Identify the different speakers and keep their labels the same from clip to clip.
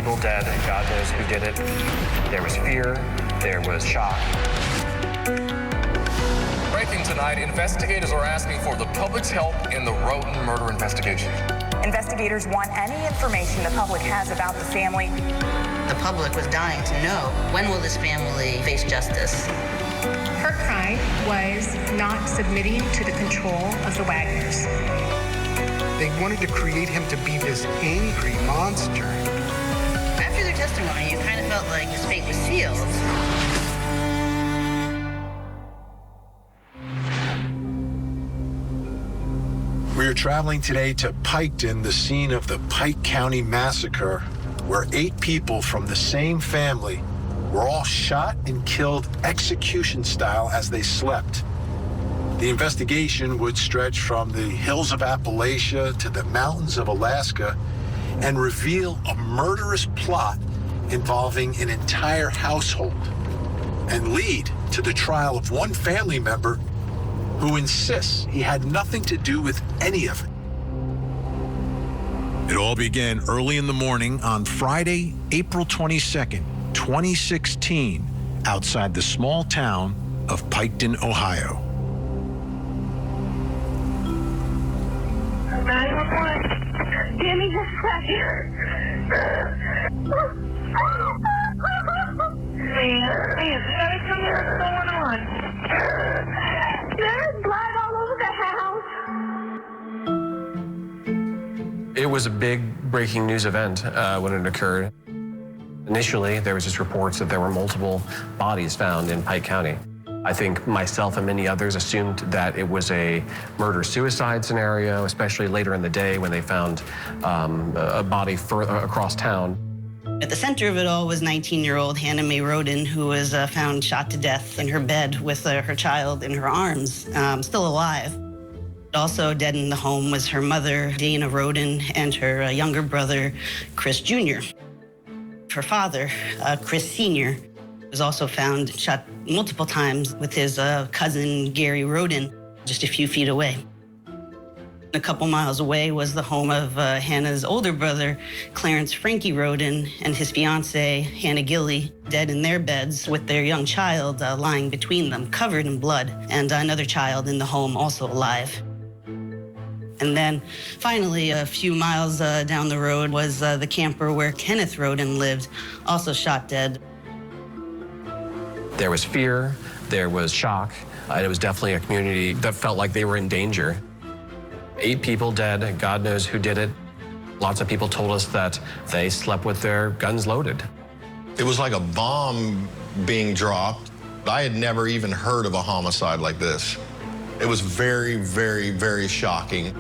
Speaker 1: people dead, and God knows who did it. There was fear, there was shock.
Speaker 2: Breaking tonight, investigators are asking for the public's help in the Roden murder investigation.
Speaker 3: Investigators want any information the public has about the family.
Speaker 4: The public was dying to know, when will this family face justice?
Speaker 5: Her crime was not submitting to the control of the Wagners.
Speaker 6: They wanted to create him to be this angry monster.
Speaker 4: After their testimony, you kind of felt like his fate was sealed.
Speaker 7: We are traveling today to Piketon, the scene of the Pike County Massacre, where 8 people from the same family were all shot and killed execution style as they slept. The investigation would stretch from the hills of Appalachia to the mountains of Alaska and reveal a murderous plot involving an entire household and lead to the trial of one family member who insists he had nothing to do with any of it. It all began early in the morning on Friday, April 22nd, 2016, outside the small town of Piketon, Ohio.
Speaker 5: 911. Give me just a second. Man, gotta come here. What's going on? There's blood all over the house.
Speaker 1: It was a big breaking news event when it occurred. Initially, there was just reports that there were multiple bodies found in Pike County. I think myself and many others assumed that it was a murder-suicide scenario, especially later in the day when they found a body further across town.
Speaker 4: At the center of it all was 19-year-old Hannah Mae Roden, who was found shot to death in her bed with her child in her arms, still alive. Also dead in the home was her mother, Dana Roden, and her younger brother, Chris Jr. Her father, Chris Sr., was also found shot multiple times with his cousin, Gary Roden, just a few feet away. A couple miles away was the home of Hannah's older brother, Clarence Frankie Roden, and his fiancée, Hannah Gilly, dead in their beds with their young child lying between them, covered in blood, and another child in the home also alive. And then finally, a few miles down the road was the camper where Kenneth Roden lived, also shot dead.
Speaker 1: There was fear, there was shock, and it was definitely a community that felt like they were in danger. 8 people dead, and God knows who did it. Lots of people told us that they slept with their guns loaded.
Speaker 8: It was like a bomb being dropped. I had never even heard of a homicide like this. It was very, very, very shocking.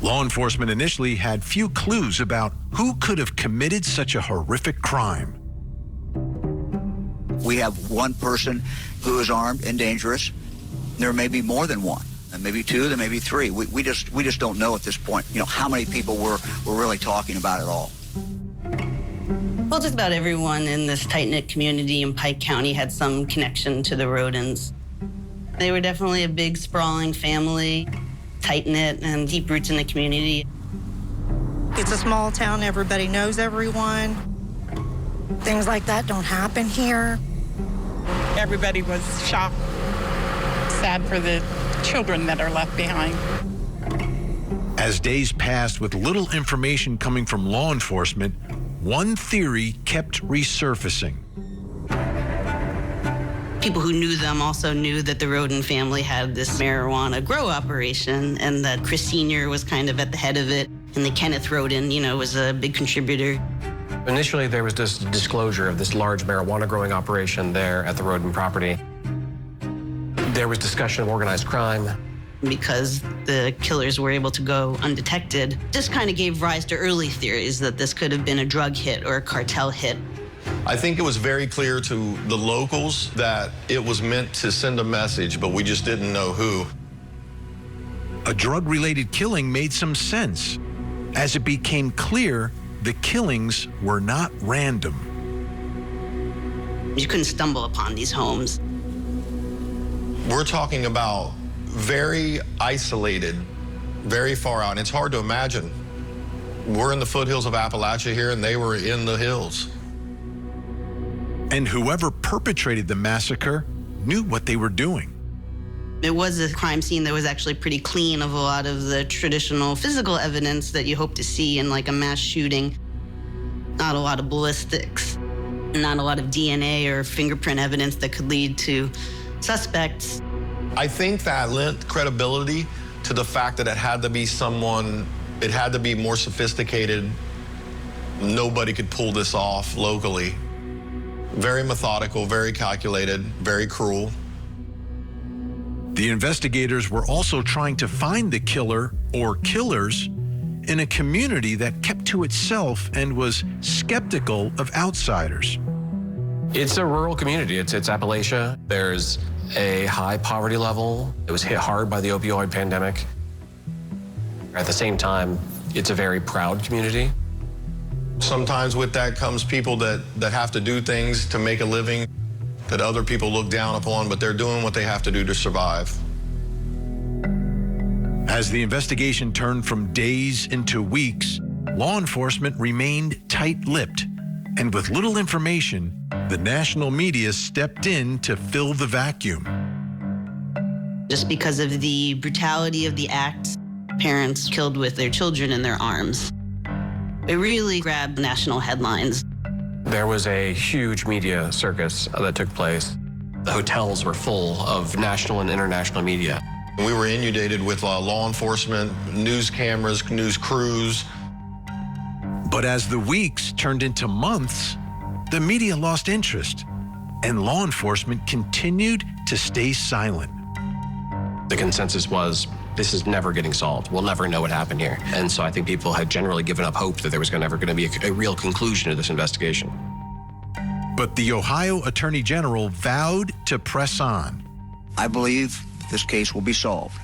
Speaker 7: Law enforcement initially had few clues about who could have committed such a horrific crime.
Speaker 9: We have one person who is armed and dangerous. There may be more than one, and maybe 2, there may be 3. We just don't know at this point, how many people we're really talking about at all.
Speaker 4: Well, just about everyone in this tight-knit community in Pike County had some connection to the Rodens. They were definitely a big, sprawling family, tight-knit and deep roots in the community.
Speaker 10: It's a small town, everybody knows everyone. Things like that don't happen here.
Speaker 11: Everybody was shocked, sad for the children that are left behind.
Speaker 7: As days passed with little information coming from law enforcement, one theory kept resurfacing.
Speaker 4: People who knew them also knew that the Roden family had this marijuana grow operation, and that Chris Sr. was kind of at the head of it, and that Kenneth Roden, was a big contributor.
Speaker 1: Initially, there was this disclosure of this large marijuana growing operation there at the Roden property. There was discussion of organized crime.
Speaker 4: Because the killers were able to go undetected, just kind of gave rise to early theories that this could have been a drug hit or a cartel hit.
Speaker 8: I think it was very clear to the locals that it was meant to send a message, but we just didn't know who.
Speaker 7: A drug-related killing made some sense, as it became clear the killings were not random.
Speaker 4: You couldn't stumble upon these homes.
Speaker 8: We're talking about very isolated, very far out, and it's hard to imagine We're in the foothills of Appalachia here, and they were in the hills.
Speaker 7: And whoever perpetrated the massacre knew what they were doing.
Speaker 4: It was a crime scene that was actually pretty clean of a lot of the traditional physical evidence that you hope to see in like a mass shooting. Not a lot of ballistics, not a lot of DNA or fingerprint evidence that could lead to suspects.
Speaker 8: I think that lent credibility to the fact that it had to be someone, it had to be more sophisticated. Nobody could pull this off locally. Very methodical, very calculated, very cruel.
Speaker 7: The investigators were also trying to find the killer or killers in a community that kept to itself and was skeptical of outsiders.
Speaker 1: It's a rural community. It's Appalachia. There's a high poverty level. It was hit hard by the opioid pandemic. At the same time, it's a very proud community.
Speaker 8: Sometimes with that comes people that have to do things to make a living that other people look down upon, but they're doing what they have to do to survive.
Speaker 7: As the investigation turned from days into weeks, law enforcement remained tight-lipped, and with little information, the national media stepped in to fill the vacuum.
Speaker 4: Just because of the brutality of the act, parents killed with their children in their arms. It really grabbed national headlines.
Speaker 1: There was a huge media circus that took place. The hotels were full of national and international media.
Speaker 8: We were inundated with law enforcement, news cameras, news crews.
Speaker 7: But as the weeks turned into months, the media lost interest, and law enforcement continued to stay silent.
Speaker 1: The consensus was, this is never getting solved. We'll never know what happened here. And so I think people had generally given up hope that there was never going to be a real conclusion to this investigation.
Speaker 7: But the Ohio Attorney General vowed to press on.
Speaker 9: I believe this case will be solved.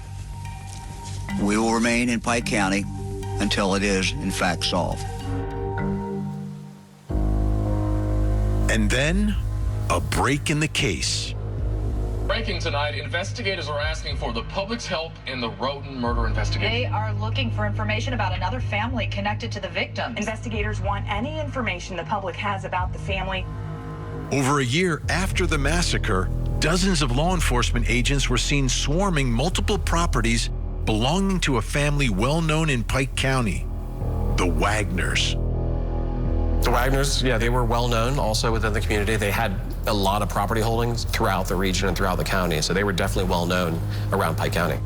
Speaker 9: We will remain in Pike County until it is, in fact, solved.
Speaker 7: And then, a break in the case.
Speaker 2: Breaking tonight, investigators are asking for the public's help in the Roden murder investigation.
Speaker 3: They are looking for information about another family connected to the victims. Investigators want any information the public has about the family.
Speaker 7: Over a year after the massacre, dozens of law enforcement agents were seen swarming multiple properties belonging to a family well known in Pike County, the Wagners.
Speaker 1: The Wagners, yeah, they were well known also within the community. They had a lot of property holdings throughout the region and throughout the county, so they were definitely well known around Pike County.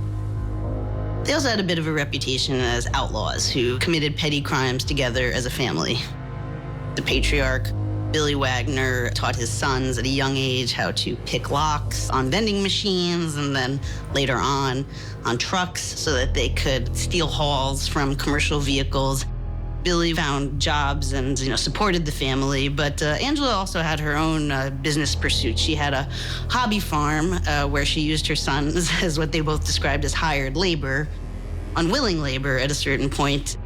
Speaker 4: They also had a bit of a reputation as outlaws who committed petty crimes together as a family. The patriarch, Billy Wagner, taught his sons at a young age how to pick locks on vending machines and then later on trucks so that they could steal hauls from commercial vehicles. Billy found jobs and supported the family, but Angela also had her own business pursuits. She had a hobby farm where she used her sons as what they both described as hired labor, unwilling labor at a certain point.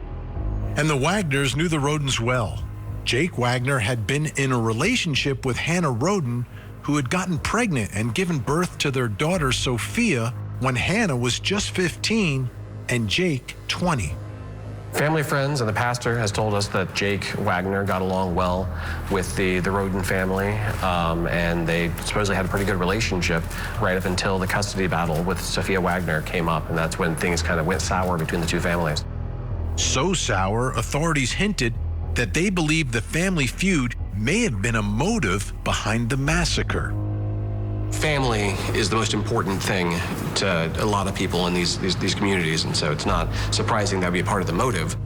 Speaker 7: And the Wagners knew the Rodens well. Jake Wagner had been in a relationship with Hannah Roden, who had gotten pregnant and given birth to their daughter Sophia when Hannah was just 15 and Jake 20.
Speaker 1: Family friends and the pastor has told us that Jake Wagner got along well with the Roden family, and they supposedly had a pretty good relationship right up until the custody battle with Sophia Wagner came up, and that's when things kind of went sour between the two families.
Speaker 7: So sour, authorities hinted that they believed the family feud may have been a motive behind the massacre.
Speaker 1: Family is the most important thing to a lot of people in these communities, and so it's not surprising that would be a part of the motive.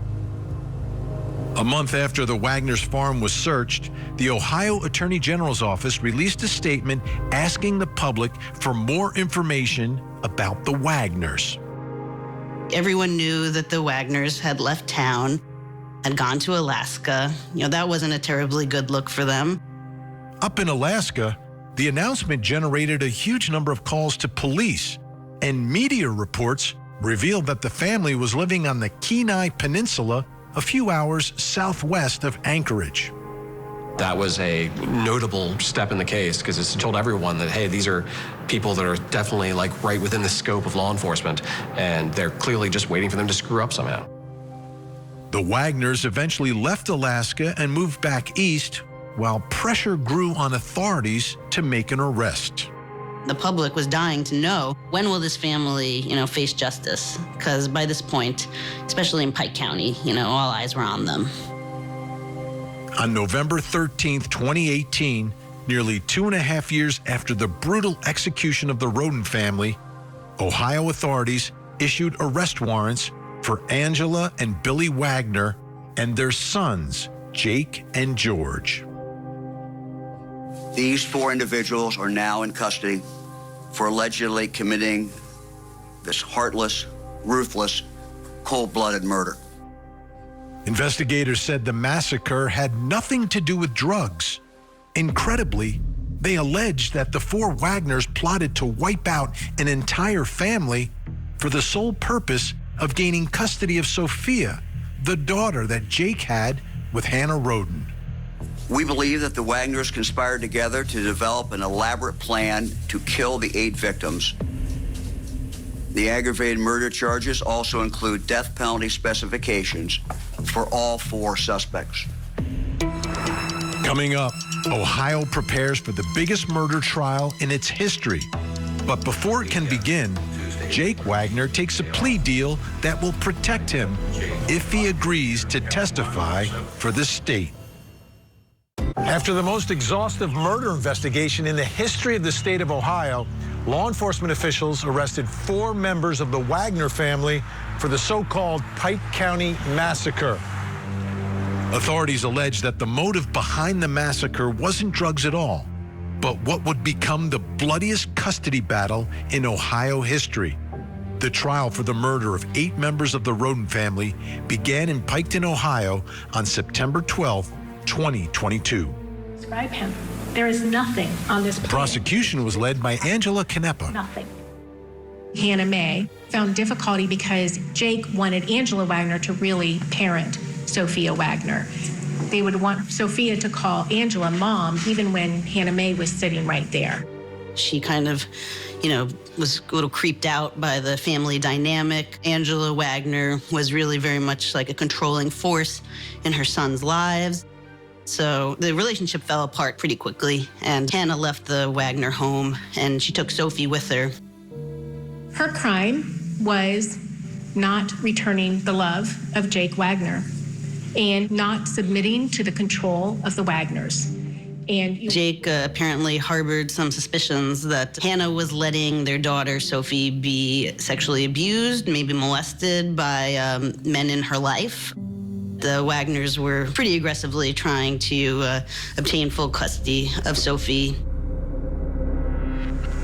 Speaker 7: A month after the Wagner's farm was searched, the Ohio Attorney General's office released a statement asking the public for more information about the Wagners.
Speaker 4: Everyone knew that the Wagners had left town, had gone to Alaska. That wasn't a terribly good look for them.
Speaker 7: Up in Alaska, the announcement generated a huge number of calls to police, and media reports revealed that the family was living on the Kenai Peninsula a few hours southwest of Anchorage.
Speaker 1: That was a notable step in the case because it's told everyone that, hey, these are people that are definitely right within the scope of law enforcement, and they're clearly just waiting for them to screw up somehow.
Speaker 7: The Wagners eventually left Alaska and moved back east, while pressure grew on authorities to make an arrest.
Speaker 4: The public was dying to know, when will this family, face justice? Because by this point, especially in Pike County, all eyes were on them.
Speaker 7: On November 13th, 2018, nearly 2.5 years after the brutal execution of the Roden family, Ohio authorities issued arrest warrants for Angela and Billy Wagner and their sons, Jake and George.
Speaker 9: These 4 individuals are now in custody for allegedly committing this heartless, ruthless, cold-blooded murder.
Speaker 7: Investigators said the massacre had nothing to do with drugs. Incredibly, they alleged that the 4 Wagners plotted to wipe out an entire family for the sole purpose of gaining custody of Sophia, the daughter that Jake had with Hannah Roden.
Speaker 9: We believe that the Wagners conspired together to develop an elaborate plan to kill the 8 victims. The aggravated murder charges also include death penalty specifications for all 4 suspects.
Speaker 7: Coming up, Ohio prepares for the biggest murder trial in its history. But before it can begin, Jake Wagner takes a plea deal that will protect him if he agrees to testify for the state. After the most exhaustive murder investigation in the history of the state of Ohio, law enforcement officials arrested 4 members of the Wagner family for the so-called Pike County Massacre. Authorities allege that the motive behind the massacre wasn't drugs at all, but what would become the bloodiest custody battle in Ohio history. The trial for the murder of 8 members of the Roden family began in Piketon, Ohio on September 12, 2022.
Speaker 5: Describe him. There is nothing on this
Speaker 7: The prosecution was led by Angela Canepa.
Speaker 5: Nothing. Hannah Mae found difficulty because Jake wanted Angela Wagner to really parent Sophia Wagner. They would want Sophia to call Angela mom even when Hannah Mae was sitting right there.
Speaker 4: She kind of, was a little creeped out by the family dynamic. Angela Wagner was really very much like a controlling force in her son's lives. So the relationship fell apart pretty quickly, and Hannah left the Wagner home, and she took Sophie with her.
Speaker 5: Her crime was not returning the love of Jake Wagner and not submitting to the control of the Wagners. And
Speaker 4: Jake apparently harbored some suspicions that Hannah was letting their daughter, Sophie, be sexually abused, maybe molested by men in her life. The Wagners were pretty aggressively trying to obtain full custody of Sophie.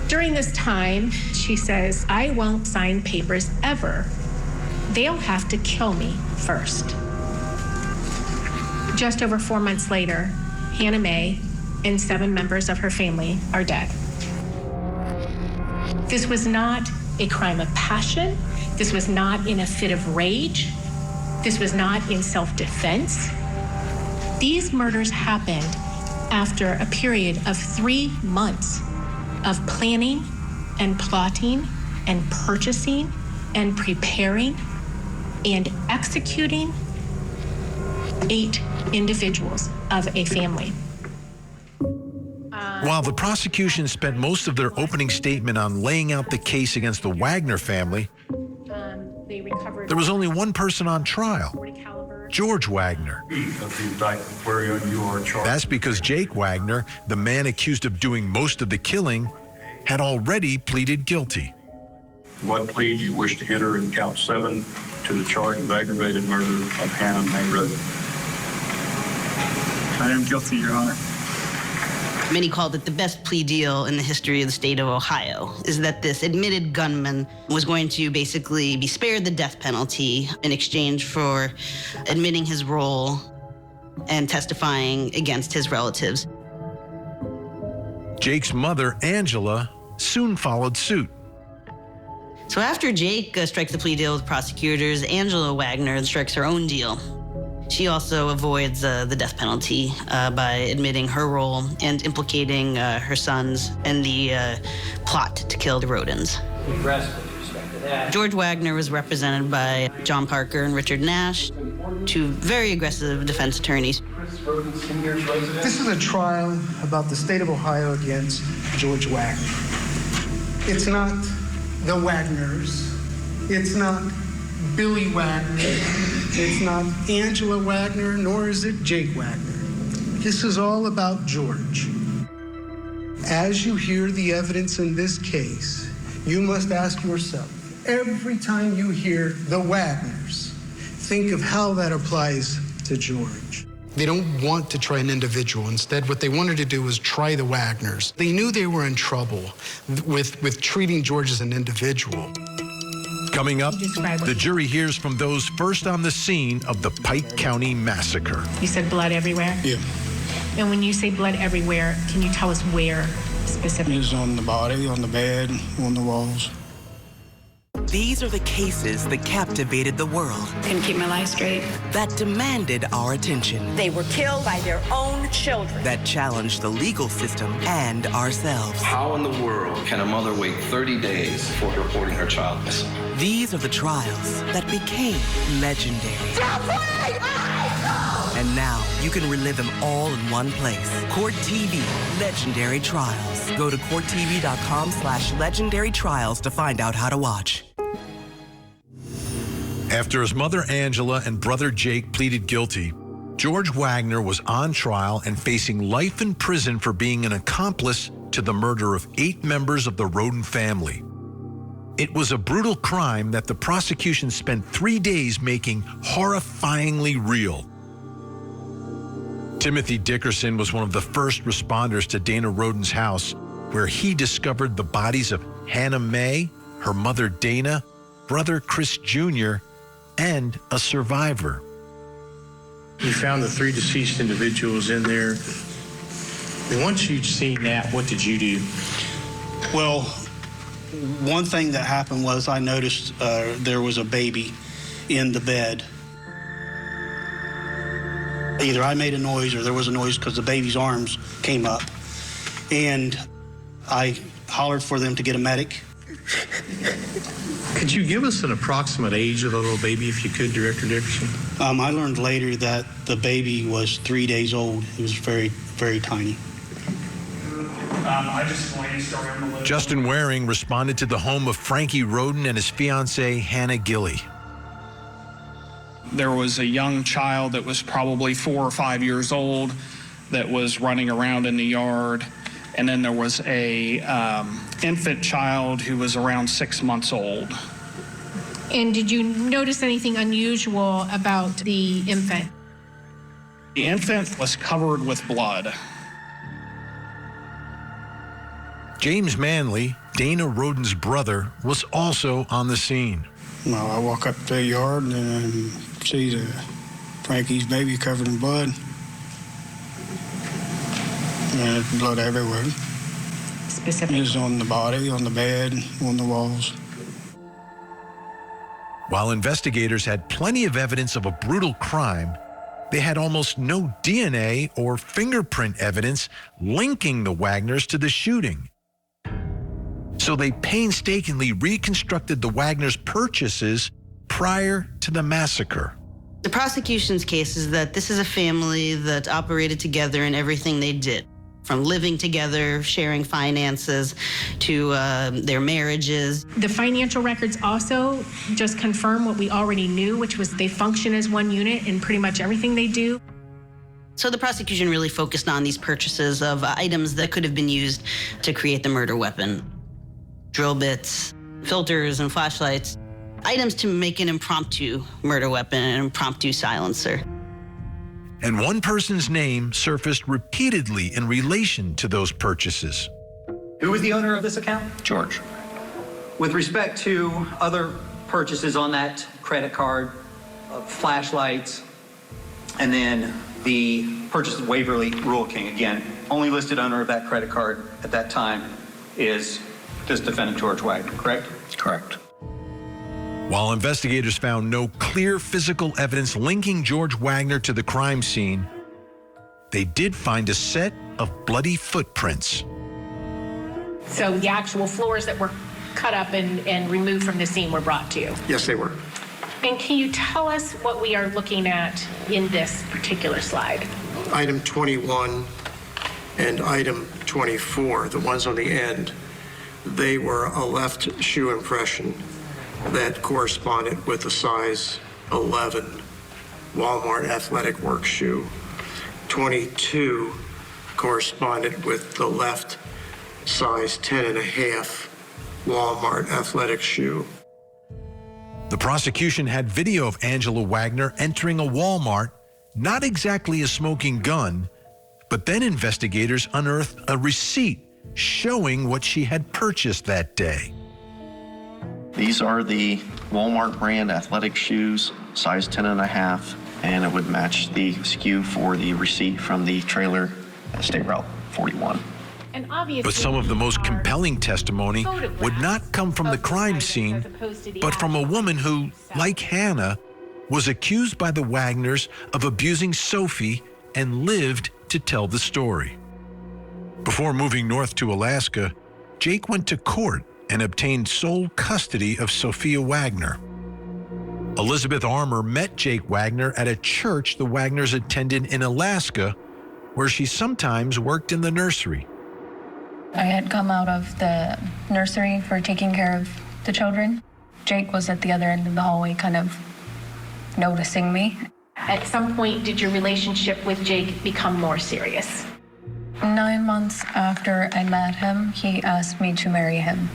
Speaker 5: During this time, she says, "I won't sign papers ever. They'll have to kill me first." Just over 4 months later, Hannah Mae and 7 members of her family are dead. This was not a crime of passion. This was not in a fit of rage. This was not in self-defense. These murders happened after a period of 3 months of planning and plotting and purchasing and preparing and executing 8 individuals of a family.
Speaker 7: While the prosecution spent most of their opening statement on laying out the case against the Wagner family, there was only one person on trial, George Wagner. That's because Jake Wagner, the man accused of doing most of the killing, had already pleaded guilty.
Speaker 12: What plea do you wish to enter in count 7 to the charge of aggravated murder of Hannah Mae Roden? I am guilty, Your Honor.
Speaker 4: Many called it the best plea deal in the history of the state of Ohio, is that this admitted gunman was going to basically be spared the death penalty in exchange for admitting his role and testifying against his relatives.
Speaker 7: Jake's mother, Angela, soon followed suit.
Speaker 4: So after Jake strikes the plea deal with prosecutors, Angela Wagner strikes her own deal. She also avoids the death penalty by admitting her role and implicating her sons in the plot to kill the Rodens.
Speaker 13: Regressively respected.
Speaker 4: George Wagner was represented by John Parker and Richard Nash, two very aggressive defense attorneys.
Speaker 6: This is a trial about the state of Ohio against George Wagner. It's not the Wagners. It's not Billy Wagner. It's not Angela Wagner, nor is it Jake Wagner. This is all about George. As you hear the evidence in this case, you must ask yourself, every time you hear the Wagners, think of how that applies to George. They don't want to try an individual. Instead, what they wanted to do was try the Wagners. They knew they were in trouble with treating George as an individual.
Speaker 7: Coming up, the jury hears from those first on the scene of the Pike County Massacre.
Speaker 5: You said blood everywhere?
Speaker 6: Yeah.
Speaker 5: And when you say blood everywhere, can you tell us where specifically?
Speaker 6: It's on the body, on the bed, on the walls.
Speaker 13: These are the cases that captivated the world.
Speaker 14: Couldn't keep my life straight.
Speaker 13: That demanded our attention.
Speaker 14: They were killed by their own children.
Speaker 13: That challenged the legal system and ourselves.
Speaker 15: How in the world can a mother wait 30 days before reporting her child missing?
Speaker 13: These are the trials that became legendary. And now you can relive them all in one place. Court TV Legendary Trials. Go to courttv.com/legendary trials to find out how to watch.
Speaker 7: After his mother Angela and brother Jake pleaded guilty, George Wagner was on trial and facing life in prison for being an accomplice to the murder of 8 members of the Roden family. It was a brutal crime that the prosecution spent 3 days making horrifyingly real. Timothy Dickerson was one of the first responders to Dana Roden's house, where he discovered the bodies of Hannah Mae, her mother Dana, brother Chris Jr., and a survivor.
Speaker 16: You found the 3 deceased individuals in there. And once you'd seen that, what did you do?
Speaker 17: Well, one thing that happened was I noticed there was a baby in the bed. Either I made a noise or there was a noise because the baby's arms came up. And I hollered for them to get a medic.
Speaker 16: Could you give us an approximate age of the little baby, if you could, Director Dickerson?
Speaker 17: I learned later that the baby was 3 days old. It was very, very tiny.
Speaker 12: I just glanced around the list.
Speaker 7: Justin Waring responded to the home of Frankie Roden and his fiancée, Hannah Gilley.
Speaker 18: There was a young child that was probably 4 or 5 years old that was running around in the yard. And then there was a infant child who was around 6 months old.
Speaker 5: And did you notice anything unusual about the infant?
Speaker 18: The infant was covered with blood.
Speaker 7: James Manley, Dana Roden's brother, was also on the scene.
Speaker 6: Well, I walk up to the yard and see Frankie's baby covered in blood. And blood everywhere.
Speaker 5: Specifically?
Speaker 6: It was on the body, on the bed, on the walls.
Speaker 7: While investigators had plenty of evidence of a brutal crime, they had almost no DNA or fingerprint evidence linking the Wagners to the shooting. So they painstakingly reconstructed the Wagners' purchases prior to the massacre.
Speaker 4: The prosecution's case is that this is a family that operated together in everything they did, from living together, sharing finances, to their marriages.
Speaker 5: The financial records also just confirm what we already knew, which was they function as one unit in pretty much everything they do.
Speaker 4: So the prosecution really focused on these purchases of items that could have been used to create the murder weapon. Drill bits, filters, and flashlights. Items to make an impromptu murder weapon, an impromptu silencer.
Speaker 7: And one person's name surfaced repeatedly in relation to those purchases.
Speaker 19: Who was the owner of this account?
Speaker 18: George.
Speaker 19: With respect to other purchases on that credit card, flashlights, and then the purchase of Waverly Rule King, again, only listed owner of that credit card at that time is this defendant, George Wagner, correct?
Speaker 18: Correct.
Speaker 7: While investigators found no clear physical evidence linking George Wagner to the crime scene, they did find a set of bloody footprints.
Speaker 5: So the actual floors that were cut up and removed from the scene were brought to you.
Speaker 6: Yes, they were.
Speaker 5: And can you tell us what we are looking at in this particular slide?
Speaker 6: Item 21 and item 24, the ones on the end, they were a left shoe impression that corresponded with the size 11 Walmart athletic work shoe. 22 corresponded with the left size 10.5 Walmart athletic shoe.
Speaker 7: The prosecution had video of Angela Wagner entering a Walmart, not exactly a smoking gun, but then investigators unearthed a receipt showing what she had purchased that day.
Speaker 20: These are the Walmart brand athletic shoes, size 10.5, and it would match the SKU for the receipt from the trailer at State Route 41.
Speaker 5: And obviously,
Speaker 7: But some of the most compelling testimony would not come from the crime scene, but from a woman who, like Hannah, was accused by the Wagners of abusing Sophie and lived to tell the story. Before moving north to Alaska, Jake went to court and obtained sole custody of Sophia Wagner. Elizabeth Armour met Jake Wagner at a church the Wagners attended in Alaska, where she sometimes worked in the nursery.
Speaker 21: I had come out of the nursery for taking care of the children. Jake was at the other end of the hallway kind of noticing me.
Speaker 5: At some point, did your relationship with Jake become more serious?
Speaker 21: 9 months after I met him, he asked me to marry him.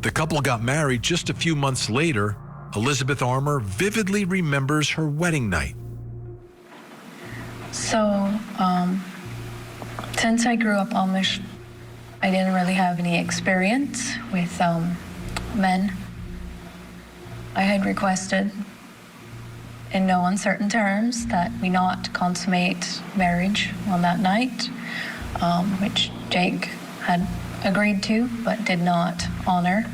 Speaker 7: The couple got married just a few months later. Elizabeth Armour vividly remembers her wedding night.
Speaker 21: So, since I grew up Amish, I didn't really have any experience with men. I had requested, in no uncertain terms, that we not consummate marriage on that night, which Jake had agreed to but did not honor.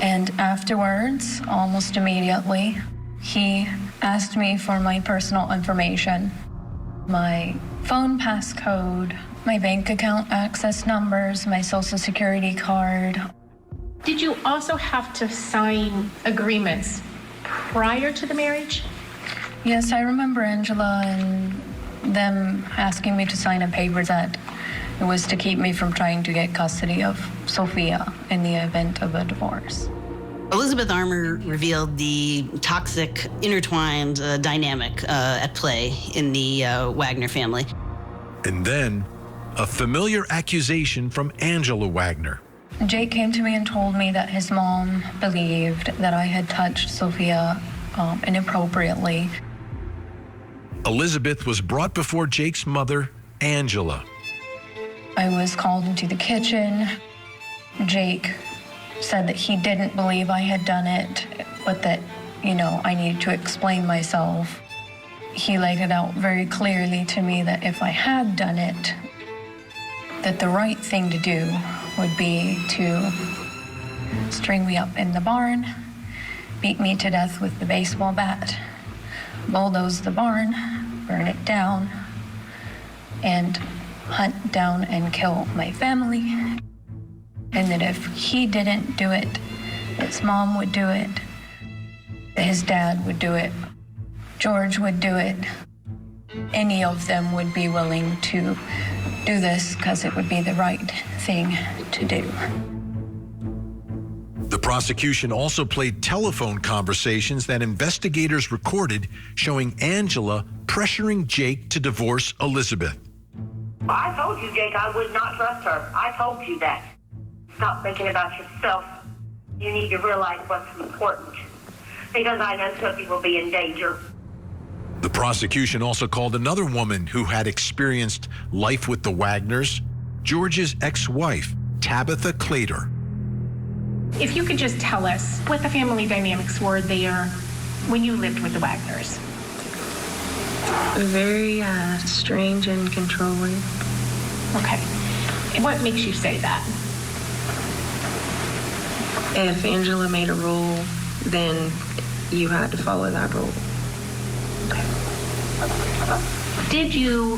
Speaker 21: And afterwards, almost immediately, he asked me for my personal information, my phone passcode, my bank account access numbers, my social security card.
Speaker 5: Did you also have to sign agreements prior to the marriage?
Speaker 21: Yes, I remember Angela and them asking me to sign a paper that it was to keep me from trying to get custody of Sophia in the event of a divorce.
Speaker 4: Elizabeth Armour revealed the toxic, intertwined dynamic at play in the Wagner family.
Speaker 7: And then, a familiar accusation from Angela Wagner.
Speaker 21: Jake came to me and told me that his mom believed that I had touched Sophia inappropriately.
Speaker 7: Elizabeth was brought before Jake's mother, Angela.
Speaker 21: I was called into the kitchen. Jake said that he didn't believe I had done it, but that, I needed to explain myself. He laid it out very clearly to me that if I had done it, that the right thing to do would be to string me up in the barn, beat me to death with the baseball bat, bulldoze the barn, burn it down, and hunt down and kill my family. And that if he didn't do it, his mom would do it, his dad would do it, George would do it. Any of them would be willing to do this because it would be the right thing to do.
Speaker 7: The prosecution also played telephone conversations that investigators recorded showing Angela pressuring Jake to divorce Elizabeth.
Speaker 22: I told you, Jake, I would not trust her. I told you that. Stop thinking about yourself. You need to realize what's important. Because I know Sophie will be in danger.
Speaker 7: The prosecution also called another woman who had experienced life with the Wagners, George's ex-wife, Tabitha Clater.
Speaker 5: If you could just tell us what the family dynamics were there when you lived with the Wagners.
Speaker 23: Very strange and controlling.
Speaker 5: Okay. And what makes you say that?
Speaker 23: If Angela made a rule, then you had to follow that rule.
Speaker 5: Did you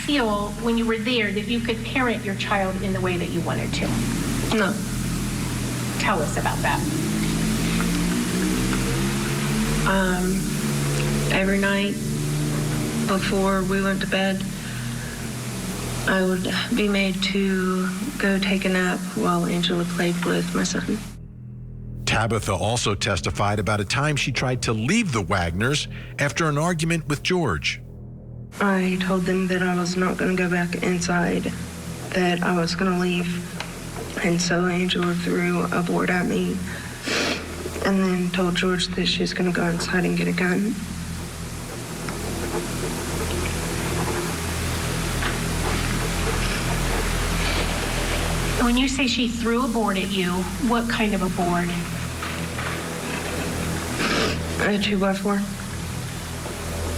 Speaker 5: feel when you were there that you could parent your child in the way that you wanted to?
Speaker 23: No.
Speaker 5: Tell us about that.
Speaker 23: Every night before we went to bed, I would be made to go take a nap while Angela played with my son.
Speaker 7: Tabitha also testified about a time she tried to leave the Wagners after an argument with George.
Speaker 23: I told them that I was not going to go back inside, that I was going to leave. And so Angela threw a board at me and then told George that she's going to go inside and get a gun.
Speaker 5: When you say she threw a board at you, what kind of a board?
Speaker 23: A 2x4.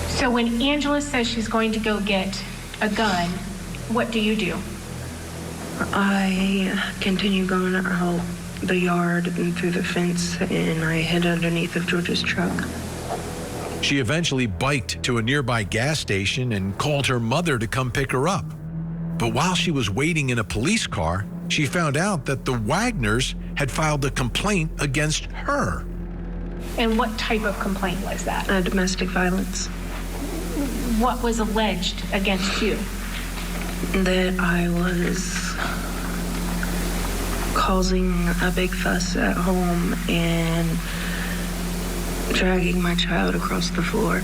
Speaker 5: So when Angela says she's going to go get a gun, what do you do?
Speaker 23: I continue going out the yard and through the fence, and I hid underneath of George's truck.
Speaker 7: She eventually biked to a nearby gas station and called her mother to come pick her up. But while she was waiting in a police car, she found out that the Wagners had filed a complaint against her.
Speaker 5: And what type of complaint was that?
Speaker 23: Domestic violence.
Speaker 5: What was alleged against you?
Speaker 23: That I was causing a big fuss at home and dragging my child across the floor.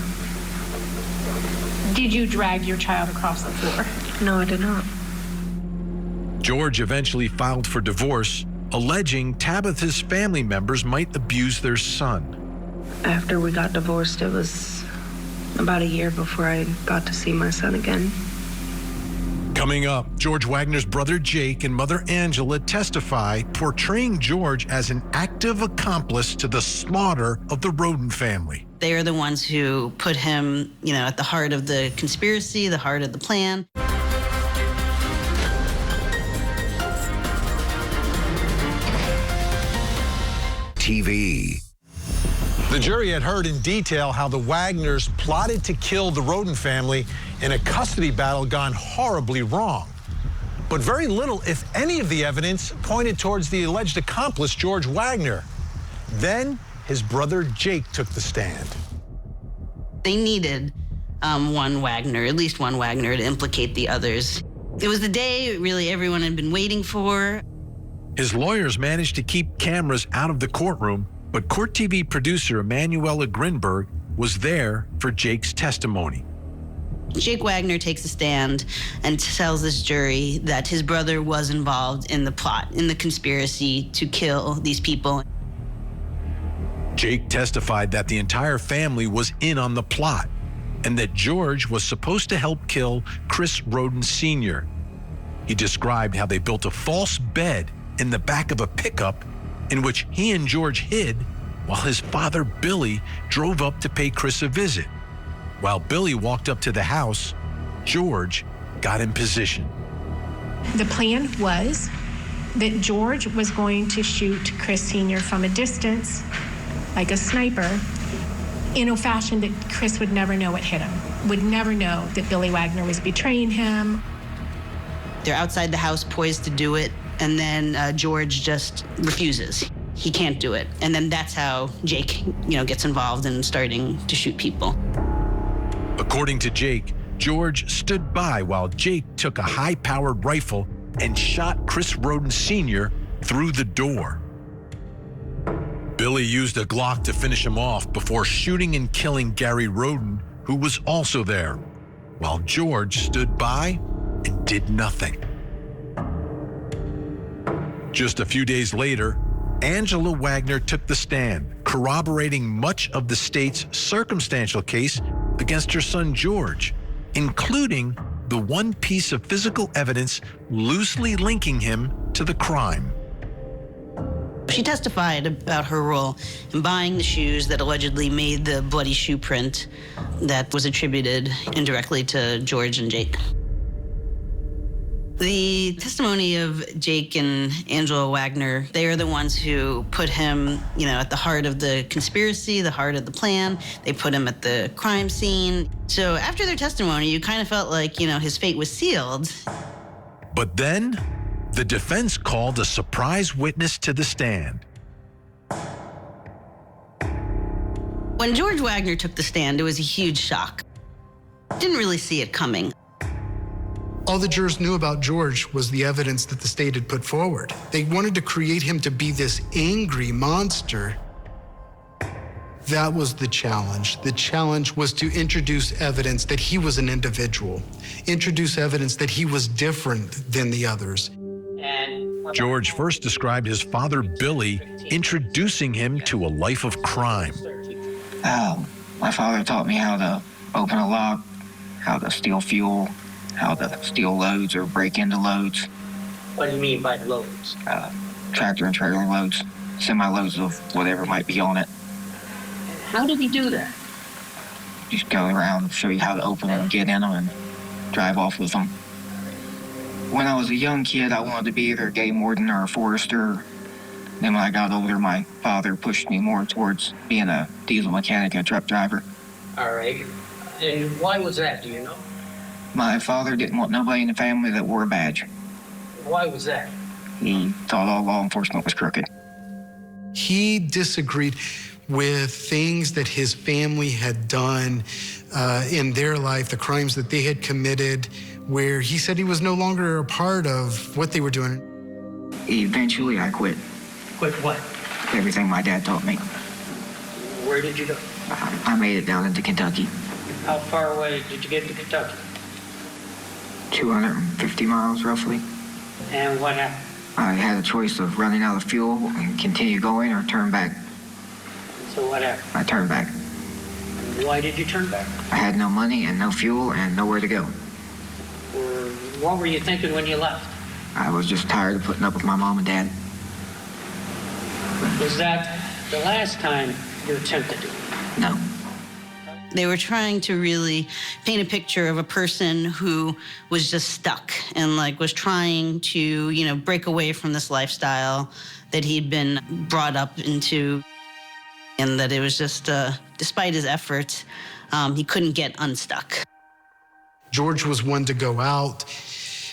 Speaker 5: Did you drag your child across the floor?
Speaker 23: No, I did not.
Speaker 7: George eventually filed for divorce, alleging Tabitha's family members might abuse their son.
Speaker 23: After we got divorced, it was about a year before I got to see my son again.
Speaker 7: Coming up, George Wagner's brother Jake and mother Angela testify, portraying George as an active accomplice to the slaughter of the Roden family.
Speaker 4: They are the ones who put him, at the heart of the conspiracy, the heart of the plan.
Speaker 7: TV. The jury had heard in detail how the Wagners plotted to kill the Roden family in a custody battle gone horribly wrong. But very little, if any, of the evidence pointed towards the alleged accomplice, George Wagner. Then his brother Jake took the stand.
Speaker 4: They needed one Wagner, at least one Wagner, to implicate the others. It was the day really everyone had been waiting for.
Speaker 7: His lawyers managed to keep cameras out of the courtroom, but Court TV producer Emanuela Grinberg was there for Jake's testimony.
Speaker 4: Jake Wagner takes a stand and tells this jury that his brother was involved in the plot, in the conspiracy to kill these people.
Speaker 7: Jake testified that the entire family was in on the plot and that George was supposed to help kill Chris Roden Sr. He described how they built a false bed in the back of a pickup in which he and George hid while his father, Billy, drove up to pay Chris a visit. While Billy walked up to the house, George got in position.
Speaker 5: The plan was that George was going to shoot Chris Sr. from a distance, like a sniper, in a fashion that Chris would never know what hit him, would never know that Billy Wagner was betraying him.
Speaker 4: They're outside the house poised to do it, and then George just refuses. He can't do it. And then that's how Jake, gets involved in starting to shoot people.
Speaker 7: According to Jake, George stood by while Jake took a high-powered rifle and shot Chris Roden Sr. through the door. Billy used a Glock to finish him off before shooting and killing Gary Roden, who was also there, while George stood by and did nothing. Just a few days later, Angela Wagner took the stand, corroborating much of the state's circumstantial case against her son George, including the one piece of physical evidence loosely linking him to the crime.
Speaker 4: She testified about her role in buying the shoes that allegedly made the bloody shoe print that was attributed indirectly to George and Jake. The testimony of Jake and Angela Wagner, they are the ones who put him, at the heart of the conspiracy, the heart of the plan. They put him at the crime scene. So after their testimony, you kind of felt like, his fate was sealed.
Speaker 7: But then, the defense called a surprise witness to the stand.
Speaker 4: When George Wagner took the stand, it was a huge shock. Didn't really see it coming.
Speaker 6: All the jurors knew about George was the evidence that the state had put forward. They wanted to create him to be this angry monster. That was the challenge. The challenge was to introduce evidence that he was an individual, introduce evidence that he was different than the others.
Speaker 7: George first described his father, Billy, introducing him to a life of crime.
Speaker 8: My father taught me how to open a lock, how to steal fuel, how to steal loads or break into loads.
Speaker 10: What do you mean by loads?
Speaker 8: Tractor and trailer loads, semi-loads of whatever might be on it.
Speaker 10: How did he do that?
Speaker 8: Just go around and show you how to open them, get in them, and drive off with them. When I was a young kid, I wanted to be either a game warden or a forester. Then when I got older, my father pushed me more towards being a diesel mechanic and a truck driver.
Speaker 10: All right. And why was that, do you know?
Speaker 8: My father didn't want nobody in the family that wore a badge.
Speaker 10: Why was that?
Speaker 8: He thought all law enforcement was crooked.
Speaker 6: He disagreed with things that his family had done in their life, the crimes that they had committed, where he said he was no longer a part of what they were doing.
Speaker 8: Eventually, I quit.
Speaker 10: Quit what?
Speaker 8: Everything my dad taught me.
Speaker 10: Where did you go?
Speaker 8: I made it down into Kentucky.
Speaker 10: How far away did you get to Kentucky?
Speaker 8: 250 miles, roughly.
Speaker 10: And what happened?
Speaker 8: I had a choice of running out of fuel and continue going or turn back.
Speaker 10: So what happened?
Speaker 8: I turned back.
Speaker 10: Why did you turn back?
Speaker 8: I had no money and no fuel and nowhere to go.
Speaker 10: What were you thinking when you left?
Speaker 8: I was just tired of putting up with my mom and dad.
Speaker 10: Was that the last time you attempted it?
Speaker 8: No.
Speaker 4: They were trying to really paint a picture of a person who was just stuck and was trying to, break away from this lifestyle that he'd been brought up into, and that it was just, despite his efforts, he couldn't get unstuck.
Speaker 6: George was one to go out.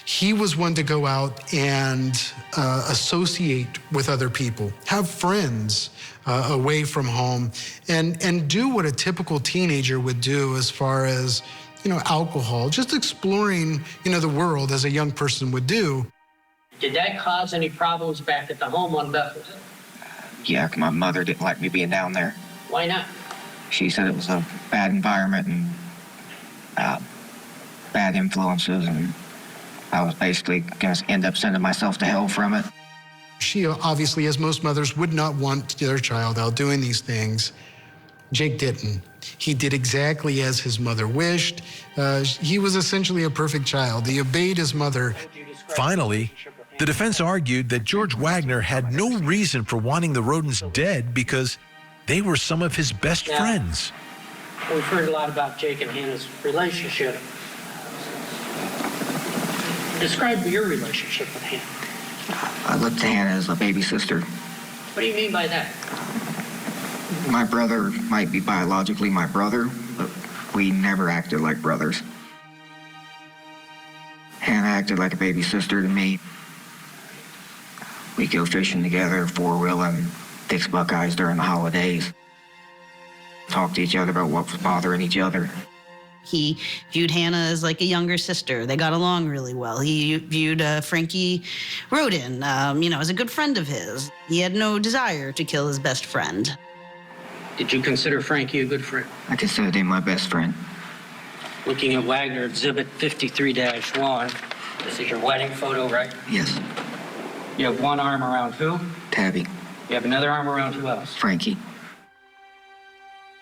Speaker 6: He was one to go out and associate with other people, have friends away from home, and do what a typical teenager would do as far as, alcohol, just exploring, the world as a young person would do.
Speaker 10: Did that cause any problems back at the home on Bethel?
Speaker 8: Yeah, my mother didn't like me being down there.
Speaker 10: Why not?
Speaker 8: She said it was a bad environment and bad influences, and I was basically going to end up sending myself to hell from it.
Speaker 6: She obviously, as most mothers, would not want their child out doing these things. Jake didn't. He did exactly as his mother wished. He was essentially a perfect child. He obeyed his mother.
Speaker 7: Finally, the defense argued that George Wagner had no reason for wanting the Rodens dead because they were some of his best friends.
Speaker 10: We've heard a lot about Jake and Hannah's relationship. Describe your relationship with Hannah.
Speaker 8: I looked to Hannah as a baby sister.
Speaker 10: What do you mean by that?
Speaker 8: My brother might be biologically my brother, but we never acted like brothers. Hannah acted like a baby sister to me. We'd go fishing together, four-wheeling, fix buckeyes during the holidays. Talk to each other about what was bothering each other.
Speaker 4: He viewed Hannah as a younger sister. They got along really well. He viewed Frankie Rodin, as a good friend of his. He had no desire to kill his best friend.
Speaker 10: Did you consider Frankie a good friend?
Speaker 8: I considered him my best friend.
Speaker 10: Looking at Wagner Exhibit 53-1, this is your wedding photo, right?
Speaker 8: Yes.
Speaker 10: You have one arm around who?
Speaker 8: Tabby.
Speaker 10: You have another arm around who else?
Speaker 8: Frankie.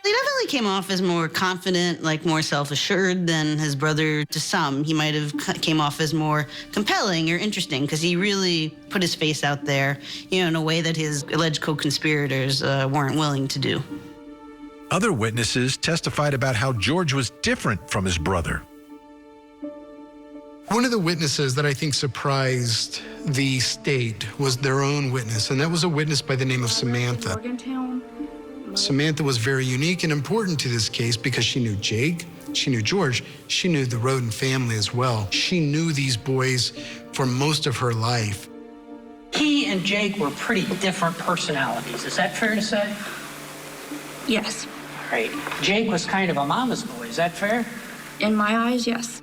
Speaker 4: He definitely came off as more confident, more self-assured than his brother to some. He might have came off as more compelling or interesting because he really put his face out there, in a way that his alleged co-conspirators weren't willing to do.
Speaker 7: Other witnesses testified about how George was different from his brother.
Speaker 6: One of the witnesses that I think surprised the state was their own witness, and that was a witness by the name of Samantha. Samantha was very unique and important to this case because she knew Jake, she knew George, she knew the Roden family as well. She knew these boys for most of her life.
Speaker 10: He and Jake were pretty different personalities. Is that fair to say?
Speaker 21: Yes.
Speaker 10: All right. Jake was kind of a mama's boy. Is that fair?
Speaker 21: In my eyes, yes.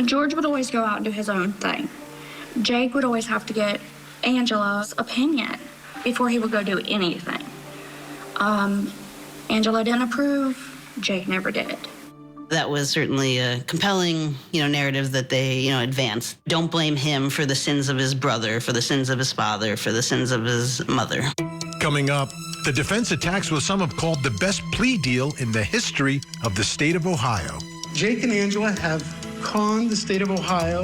Speaker 21: George would always go out and do his own thing. Jake would always have to get Angela's opinion before he would go do anything. Angela didn't approve, Jake never did.
Speaker 4: That was certainly a compelling, narrative that they, advanced. Don't blame him for the sins of his brother, for the sins of his father, for the sins of his mother.
Speaker 7: Coming up, the defense attacks what some have called the best plea deal in the history of the state of Ohio.
Speaker 6: Jake and Angela have conned the state of Ohio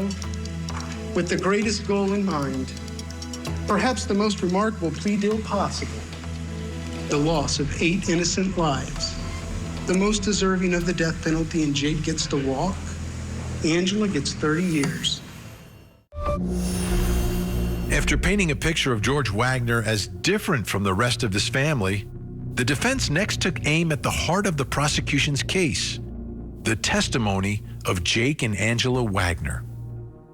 Speaker 6: with the greatest goal in mind. Perhaps the most remarkable plea deal possible. The loss of 8 innocent lives. The most deserving of the death penalty, and Jake gets to walk. Angela gets 30 years.
Speaker 7: After painting a picture of George Wagner as different from the rest of his family, the defense next took aim at the heart of the prosecution's case, the testimony of Jake and Angela Wagner.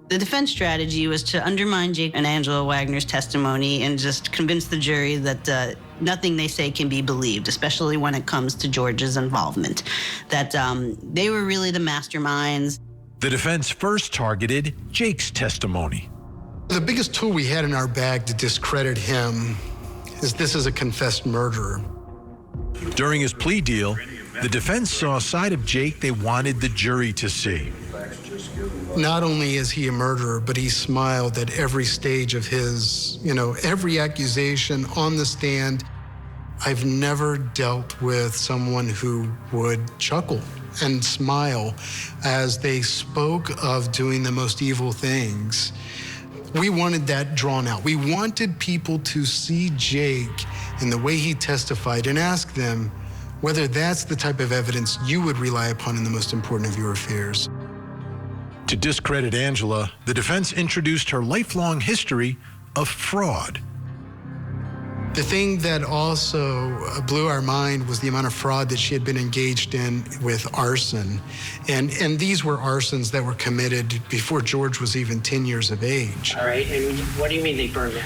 Speaker 4: The defense strategy was to undermine Jake and Angela Wagner's testimony and just convince the jury that nothing they say can be believed, especially when it comes to George's involvement, that they were really the masterminds.
Speaker 7: The defense first targeted Jake's testimony.
Speaker 6: The biggest tool we had in our bag to discredit him is this is a confessed murderer.
Speaker 7: During his plea deal, the defense saw a side of Jake they wanted the jury to see.
Speaker 6: Not only is he a murderer, but he smiled at every stage of his, every accusation on the stand. I've never dealt with someone who would chuckle and smile as they spoke of doing the most evil things. We wanted that drawn out. We wanted people to see Jake and the way he testified and ask them whether that's the type of evidence you would rely upon in the most important of your affairs.
Speaker 7: To discredit Angela, the defense introduced her lifelong history of fraud.
Speaker 6: The thing that also blew our mind was the amount of fraud that she had been engaged in with arson. And these were arsons that were committed before George was even 10 years of age.
Speaker 10: All right, and what do you mean they burned it?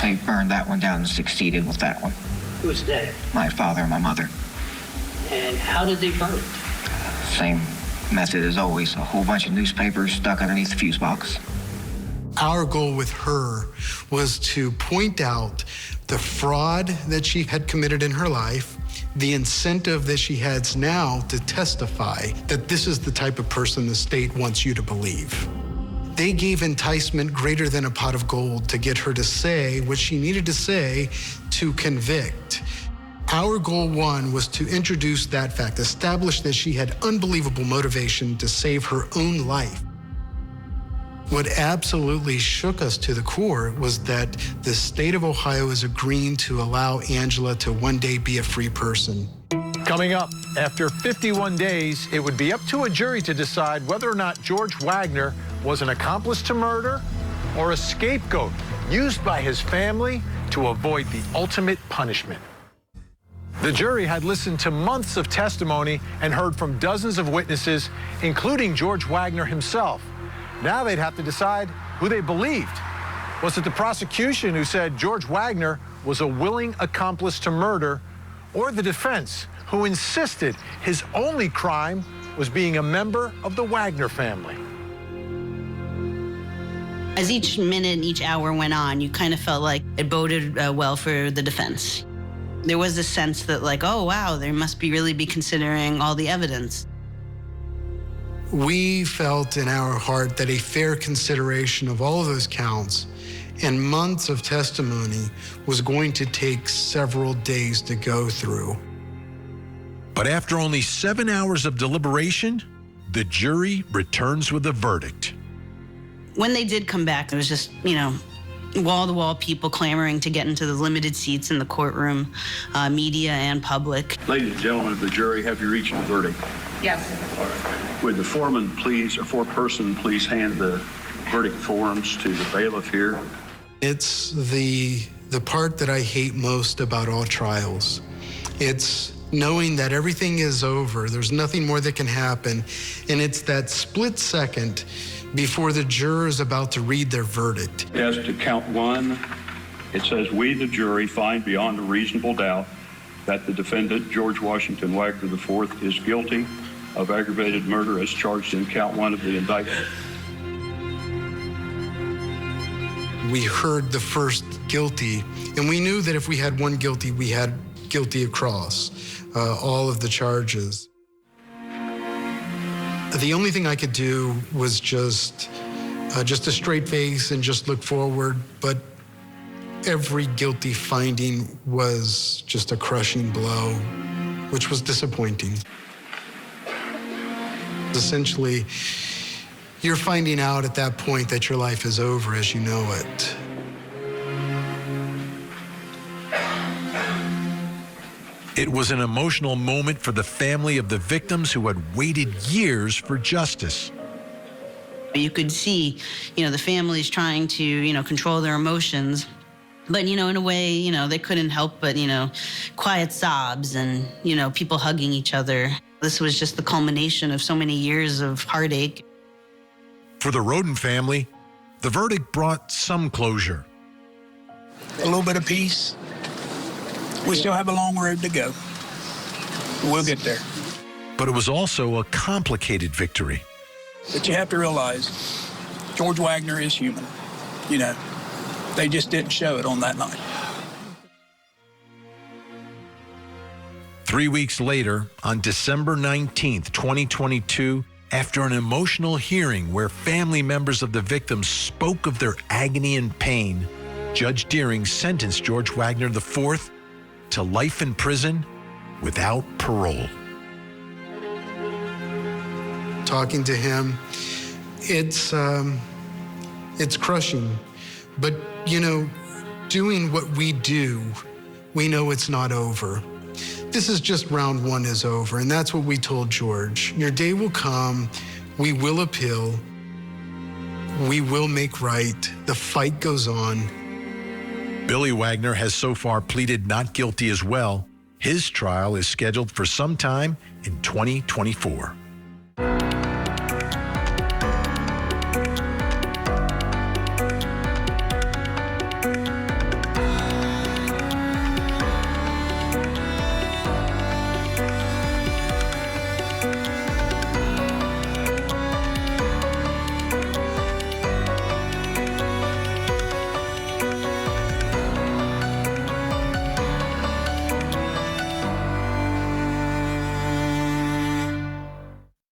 Speaker 8: They burned that one down and succeeded with that one.
Speaker 10: Who's dead?
Speaker 8: My father and my mother.
Speaker 10: And how did they burn it?
Speaker 8: Same method as always, a whole bunch of newspapers stuck underneath the fuse box.
Speaker 6: Our goal with her was to point out the fraud that she had committed in her life, the incentive that she has now to testify that this is the type of person the state wants you to believe. They gave enticement greater than a pot of gold to get her to say what she needed to say to convict. Our goal one was to introduce that fact, establish that she had unbelievable motivation to save her own life. What absolutely shook us to the core was that the state of Ohio is agreeing to allow Angela to one day be a free person.
Speaker 7: Coming up, after 51 days, it would be up to a jury to decide whether or not George Wagner was an accomplice to murder or a scapegoat used by his family to avoid the ultimate punishment. The jury had listened to months of testimony and heard from dozens of witnesses, including George Wagner himself. Now they'd have to decide who they believed. Was it the prosecution who said George Wagner was a willing accomplice to murder, or the defense who insisted his only crime was being a member of the Wagner family?
Speaker 4: As each minute and each hour went on, you kind of felt like it boded well for the defense. There was a sense that oh, wow, they must really be considering all the evidence.
Speaker 6: We felt in our heart that a fair consideration of all of those counts and months of testimony was going to take several days to go through.
Speaker 7: But after only 7 hours of deliberation, the jury returns with a verdict.
Speaker 4: When they did come back, there was just, wall-to-wall people clamoring to get into the limited seats in the courtroom, media and public.
Speaker 12: Ladies and gentlemen of the jury, have you reached a verdict?
Speaker 21: Yes.
Speaker 12: All right. Would the foreman please, or foreperson please hand the verdict forms to the bailiff here?
Speaker 6: It's the part that I hate most about all trials. It's knowing that everything is over, there's nothing more that can happen, and it's that split second before the juror is about to read their verdict.
Speaker 12: As to count one, it says, "We, the jury, find beyond a reasonable doubt that the defendant, George Washington Wagner IV, is guilty of aggravated murder as charged in count one of the indictment."
Speaker 6: We heard the first guilty, and we knew that if we had one guilty, we had guilty across all of the charges. The only thing I could do was just a straight face and just look forward, but every guilty finding was just a crushing blow, which was disappointing. Essentially, you're finding out at that point that your life is over as you know it.
Speaker 7: It was an emotional moment for the family of the victims who had waited years for justice.
Speaker 4: You could see, the families trying to, control their emotions. But, in a way, they couldn't help but, quiet sobs and, people hugging each other. This was just the culmination of so many years of heartache.
Speaker 7: For the Roden family, the verdict brought some closure.
Speaker 2: A little bit of peace. We still have a long road to go. We'll get there.
Speaker 7: But it was also a complicated victory.
Speaker 2: But you have to realize, George Wagner is human. They just didn't show it on that night.
Speaker 7: 3 weeks later, on December 19th, 2022, after an emotional hearing where family members of the victims spoke of their agony and pain, Judge Deering sentenced George Wagner IV to life in prison without parole.
Speaker 6: Talking to him, it's crushing. But, doing what we do, we know it's not over. This is just round one is over, and that's what we told George. Your day will come, we will appeal, we will make right, the fight goes on.
Speaker 7: Billy Wagner has so far pleaded not guilty as well. His trial is scheduled for sometime in 2024.